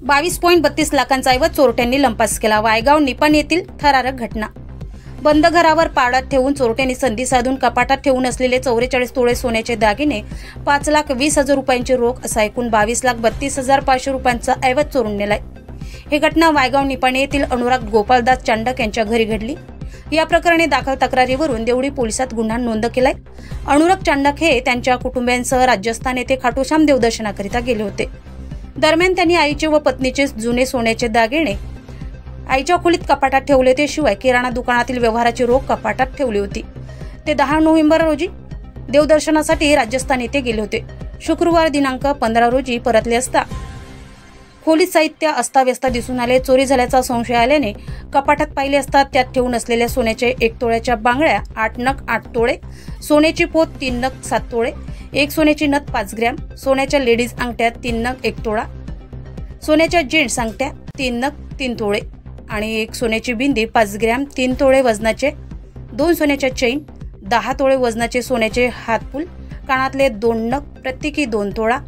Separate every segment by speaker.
Speaker 1: 22.32 लाखांचा ऐवज चोरट्यांनी लंपास केला। वायगाव निपाण येथील थरारक घटना। बंद घरावर पाळत ठेवून चोरट्यांनी संधी साधून कपाटात ठेवून असलेले 44 तोळे सोन्याचे दागिने, 5,20,000 रुपयांची रोख असा एकूण 22,32,500 रुपयांचा ऐवज चोरून नेलाय। ही घटना वायगाव निपाण येथील अनुराग गोपालदास चांडक यांच्या घरी घडली। या प्रकरणी दाखल तक्रारीवरून देवडी पोलिसात गुन्हा नोंद केलाय। अनुराग चांडक हे त्यांच्या कुटुंबियांसह राजस्थान येथे खाटूश्याम देवदर्शनाकरिता गेले होते। दरम्यान त्यांनी आईचे व पत्नीचे जुने सोन्याचे दागिने आईच्या खोलीत कपाटात ठेवले होते। शिवाय किराणा दुकानातील व्यवहाराची रोख कपाटात ठेवली होती। ते 10 नोव्हेंबर रोजी देवदर्शनासाठी राजस्थान येथे गेले होते। शुक्रवार दिनांक 15 रोजी परतले असता खोलीत साहित्य अस्ताव्यस्त दिसून आले। चोरी झाल्याचा संशय आल्याने कपाटात पाहिले असता त्यात ठेवून असलेल्या सोन्याचे 1 तोळ्याच्या बांगड्या 8 नग 8 तोळे, सोन्याची पोत 3 नग 7 तोळे, एक सोन्याची नथ 5 ग्रॅम, सोन्याच्या लेडीज अंगठ्या 3 नग 1 तोळा, सोन्याच्या जेंट्स अंगठ्या 3 नग 3 तोळे आणि एक सोन्याची बिंदी 5 ग्रॅम, 3 तोळे वजनाचे, 2 सोन्याच्या चैन, 10 तोळे वजनाचे सोन्याचे हातपूल, कानातले 2 नग प्रत्येकी 2 तोळा,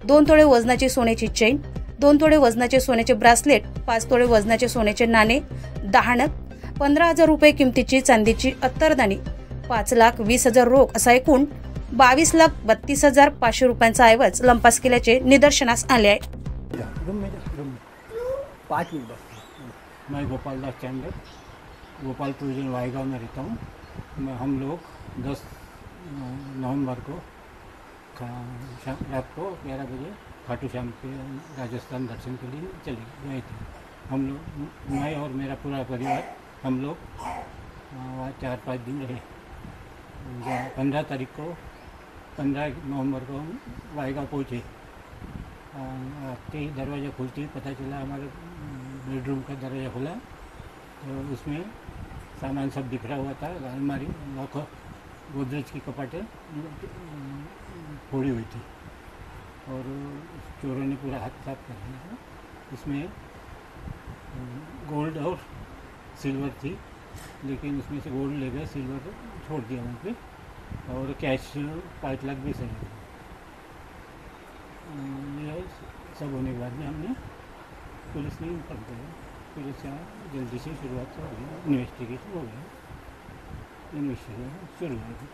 Speaker 1: 2 तोळे वजनाची सोन्याची चैन, 2 तोळे वजनाचे सोन्याचे ब्रासलेट, 5 तोळे वजनाचे सोन्याचे नाणे, 10 नग, 15,000 रुपये किमतीची चांदीची अत्तरदाणी, 5,20,000 रोख असा एकूण 22,32,500 रुपयांचा ऐवज लंपास केल्याचे निदर्शनास आले आहे।
Speaker 2: 5 मिनट बस। मैं गोपालदास चांडक, गोपालपुर जिला वायगांव में रहता हूँ। हम लोग 10 नवंबर को रात को 11 बजे खाटू श्याम के राजस्थान दर्शन के लिए चले गए थे। हम लोग, मैं और मेरा पूरा परिवार, हम लोग वहाँ 4-5 दिन रहे। 15 नवंबर को हम वायगांव पहुँचे। आते ही दरवाज़ा खुलते ही पता चला, हमारे बेडरूम का दरवाज़ा खुला तो उसमें सामान सब बिखरा हुआ था। अलमारी, लॉकर, गोदरेज की कपाटें फोड़ी हुई थी और चोरों ने पूरा हाथ साफ कर दिया था। उसमें गोल्ड और सिल्वर थी, लेकिन उसमें से गोल्ड ले गए, सिल्वर छोड़ दिया वहाँ पे, और कैश 5 लाख 20,000। ये सब होने के बाद में हमने पुलिस ने इन्फॉर्म किया। पुलिस यहाँ जल्दी से शुरुआत हो गई, इन्वेस्टिगेशन हो गया, इन्वेस्टिगेशन शुरू हो गई।